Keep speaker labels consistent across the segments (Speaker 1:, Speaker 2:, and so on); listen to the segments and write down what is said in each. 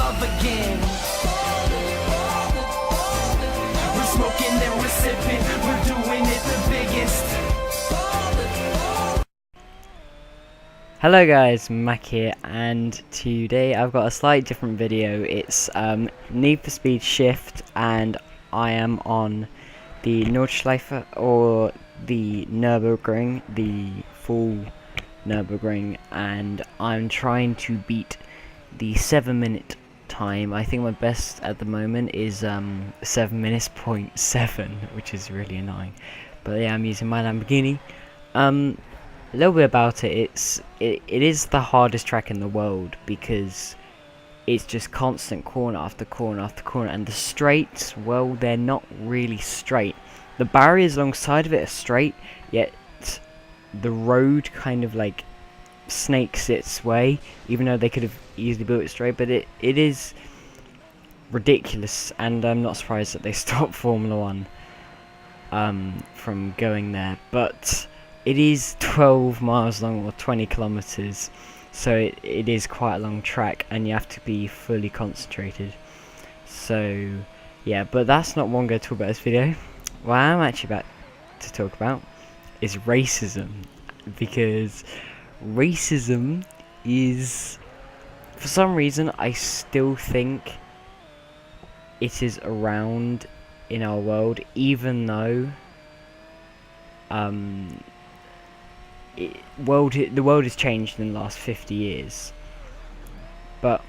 Speaker 1: love again. We're smoking and we're sipping, we're doing it the biggest.
Speaker 2: Hello guys, Mackey, and today I've got a slightly different video. It's Need for Speed Shift, and I am on the Nordschliefe, or the Nürburgring, the full Nürburgring, and I'm trying to beat the 7-minute time. I think my best at the moment is 7 minutes point 7, which is really annoying. But yeah, I'm using my Lamborghini. A little bit about it, it is the hardest track in the world because it's just constant corner after corner after corner, and the straights, well, they're not really straight. The barriers alongside of it are straight, yet the road kind of like snakes its way, even though they could have easily built it straight. But it is ridiculous, and I'm not surprised that they stopped Formula 1 from going there. But it is 12 miles long, or 20 kilometers, so it is quite a long track, and you have to be fully concentrated. So yeah, but that's not what I'm going to talk about this video. What I'm actually about to talk about is racism, because racism is, for some reason, I still think it is around in our world, even though the world has changed in the last 50 years. But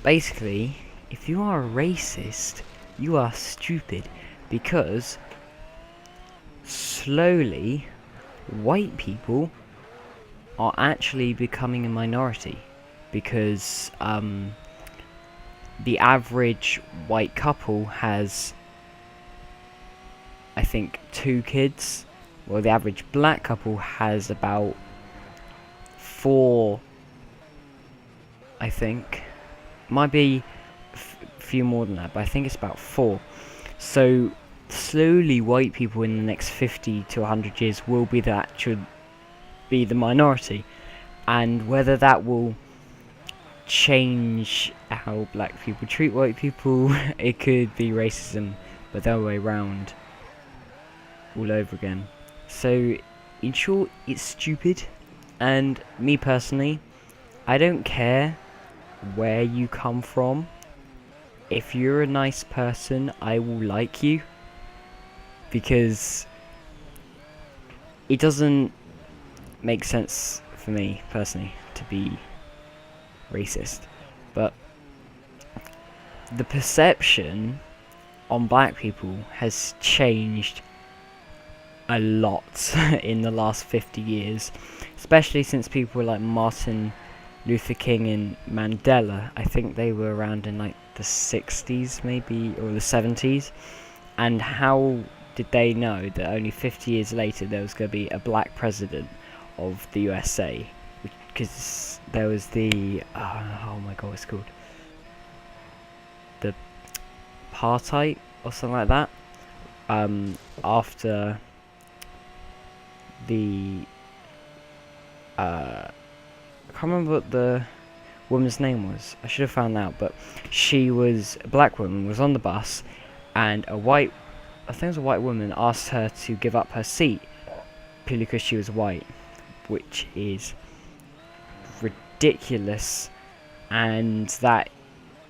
Speaker 2: basically, if you are a racist, you are stupid, because slowly white people are actually becoming a minority, because the average white couple has, I think, 2 kids. Well, the average black couple has about 4, I think. Might be a few more than that, but I think it's about 4. So slowly white people in the next 50 to 100 years will be the minority, and whether that will change how black people treat white people, it could be racism, but the other way around all over again. So in short, it's stupid, and me personally, I don't care where you come from. If you're a nice person, I will like you, because it doesn't make sense for me personally to be racist. But the perception on black people has changed a lot in the last 50 years, especially since people like Martin Luther King and Mandela. I think they were around in like the 60s maybe, or the 70s, and how did they know that only 50 years later there was going to be a black president of the USA? Because there was the oh my god, what's it called, the apartheid or something like that, after the I can't remember what the woman's name was. I should have found out, but she was a black woman, was on the bus, and I think it was a white woman, asked her to give up her seat purely because she was white, which is ridiculous. And that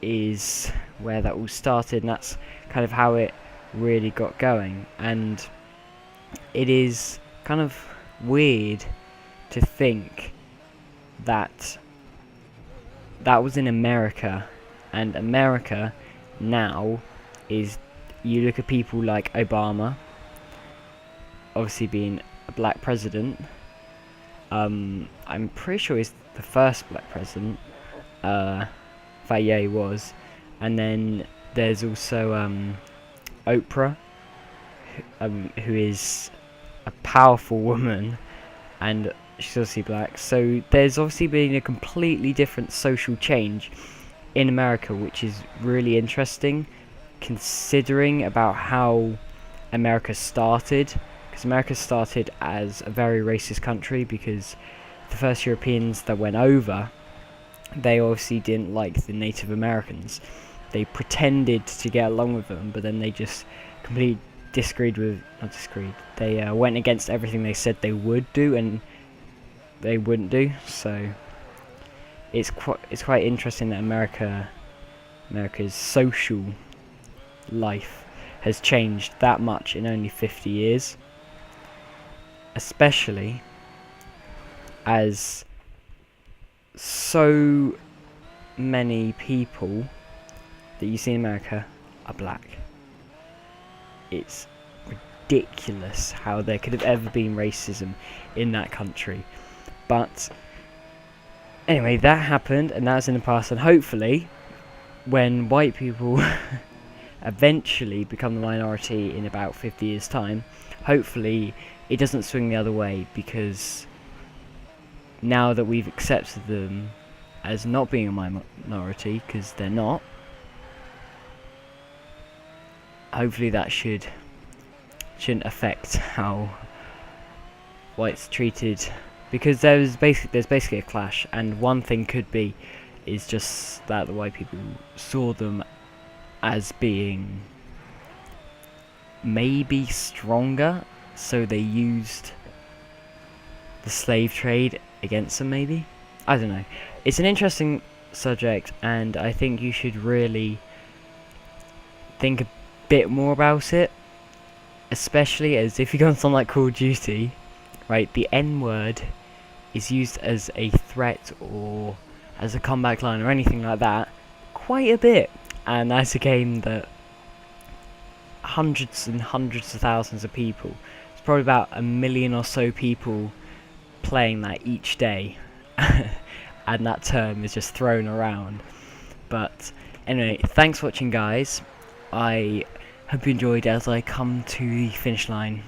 Speaker 2: is where that all started, and that's kind of how it really got going. And it is kind of weird to think that that was in America, and America now is, you look at people like Obama, obviously being a black president. I'm pretty sure he's the first black president. Yeah, he was. And then there's also Oprah, who is a powerful woman, and she's obviously black. So there's obviously been a completely different social change in America, which is really interesting, considering about how America started. Because America started as a very racist country, because the first Europeans that went over they obviously didn't like the Native Americans. They pretended to get along with them, but then they just completely they went against everything they said they would do and they wouldn't do. So it's quite interesting that America's social life has changed that much in only 50 years, especially as so many people that you see in America are black. It's ridiculous how there could have ever been racism in that country. But anyway, that happened, and that's in the past, and hopefully when white people eventually become the minority in about 50 years time, hopefully it doesn't swing the other way, because now that we've accepted them as not being a minority, because they're not, hopefully that shouldn't affect how whites treated, because there's basically a clash, and one thing could be is just that the white people saw them as being maybe stronger, so they used the slave trade against them, maybe. I don't know. It's an interesting subject, and I think you should really think a bit more about it, especially as if you go on something like Call of Duty, right, the N-word is used as a threat or as a comeback line or anything like that quite a bit, and that's a game that hundreds and hundreds of thousands of people, it's probably about 1 million or so people playing that each day and that term is just thrown around. But anyway, thanks for watching, guys. I hope you enjoyed as I come to the finish line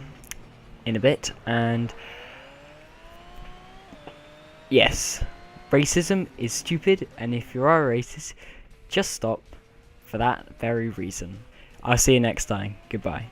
Speaker 2: in a bit. And yes, racism is stupid, and if you are a racist, just stop for that very reason. I'll see you next time. Goodbye.